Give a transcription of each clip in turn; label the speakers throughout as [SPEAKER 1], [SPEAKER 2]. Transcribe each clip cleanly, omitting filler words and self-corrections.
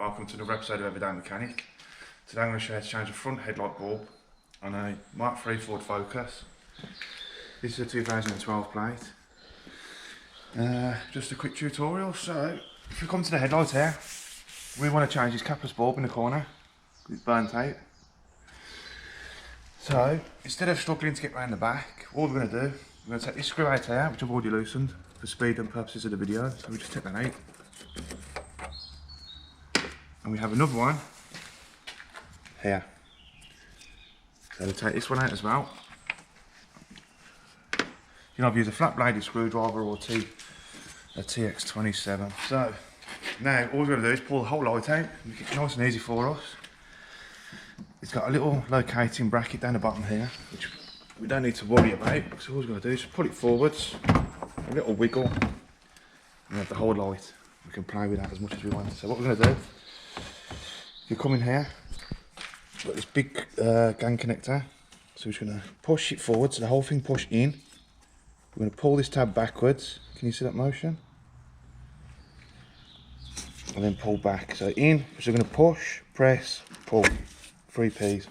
[SPEAKER 1] welcome to another episode of Everyday Mechanic. Today I'm going to show you how to change a front headlight bulb on a Mark III Ford Focus. This is a 2012 plate. Just a quick tutorial. So if you come to the headlight here, we want to change this capless bulb in the corner because it's burnt out. So instead of struggling to get round the back, what we're going to do, we're going to take this screw out here, which I've already loosened for speed and purposes of the video. So we just take that out. And we have another one here. So we'll take this one out as well. You can either use a flat bladed screwdriver or a TX27. So now all we're going to do is pull the whole light out, make it nice and easy for us. It's got a little locating bracket down the bottom here, which we don't need to worry about. So all we're going to do is just pull it forwards, a little wiggle, and we have the whole light. We can play with that as much as we want. So what we're going to do, if you come in here, we've got this big gang connector. So we're just going to push it forward, so the whole thing push in. We're going to pull this tab backwards. Can you see that motion? And then pull back. So in, so we're going to push, press, pull. 3 P's.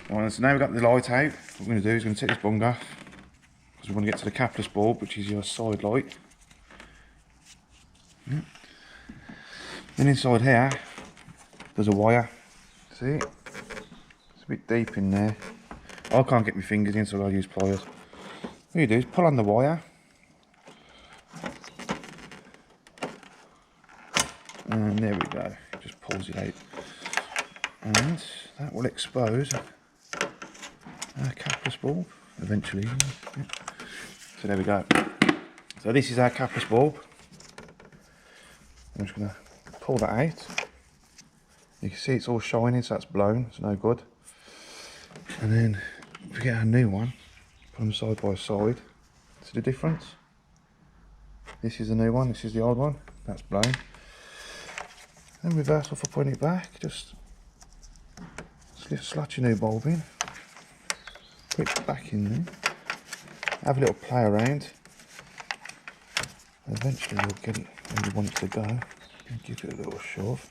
[SPEAKER 1] Right, so now we've got the light out. What we're going to do is we're going to take this bung off, because we want to get to the capless bulb, which is your side light. Then inside here, there's a wire. See? It's a bit deep in there. I can't get my fingers in, so I'll use pliers. What you do is pull on the wire. And there we go. It just pulls it out. And that will expose our capless bulb eventually. Yeah. So there we go. So this is our capless bulb. I'm just going to pull that out. You can see it's all shiny, so that's blown, it's no good. And then if we get our new one, put them side by side. See the difference? This is the new one, this is the old one, that's blown. Then reverse off for putting it back, just slot your new bulb in, put it back in there, have a little play around. Eventually you'll get it where you want it to go, and give it a little shove.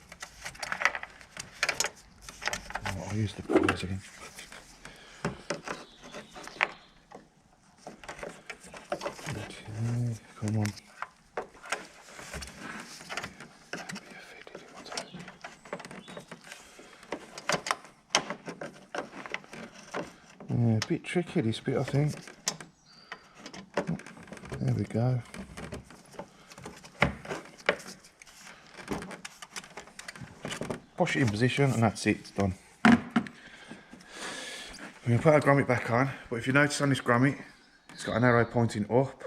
[SPEAKER 1] Oh, I'll use the pliers again. Okay, come on. Yeah, a bit tricky this bit, I think. There we go. Push it in position and that's it, it's done. We're going to put our grommet back on, but if you notice on this grommet, it's got an arrow pointing up.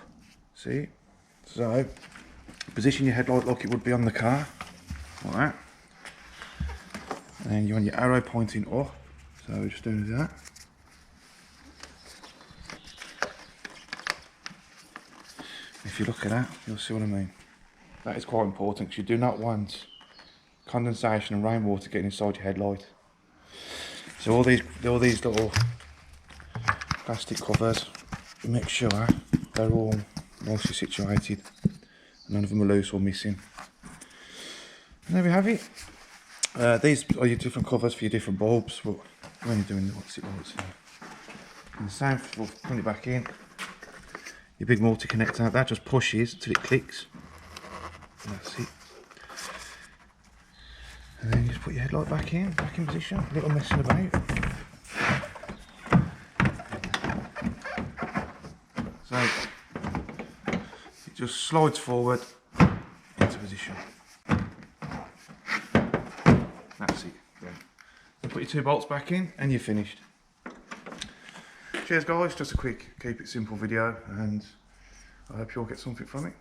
[SPEAKER 1] See? So, position your headlight like it would be on the car, like that. And you want your arrow pointing up, so we're just doing that. If you look at that, you'll see what I mean. That is quite important because you do not want condensation and rainwater getting inside your headlight. So all these little plastic covers, make sure they're all nicely situated. None of them are loose or missing. And there we have it. These are your different covers for your different bulbs, but we're only doing what's it lights here. And the same, we'll put it back in. Your big multi-connector, that just pushes until it clicks. And that's it. And then you just put your headlight back in position, a little messing about. So it just slides forward into position. That's it. Then put your 2 bolts back in and you're finished. Cheers guys, just a quick, keep it simple video, and I hope you all get something from it.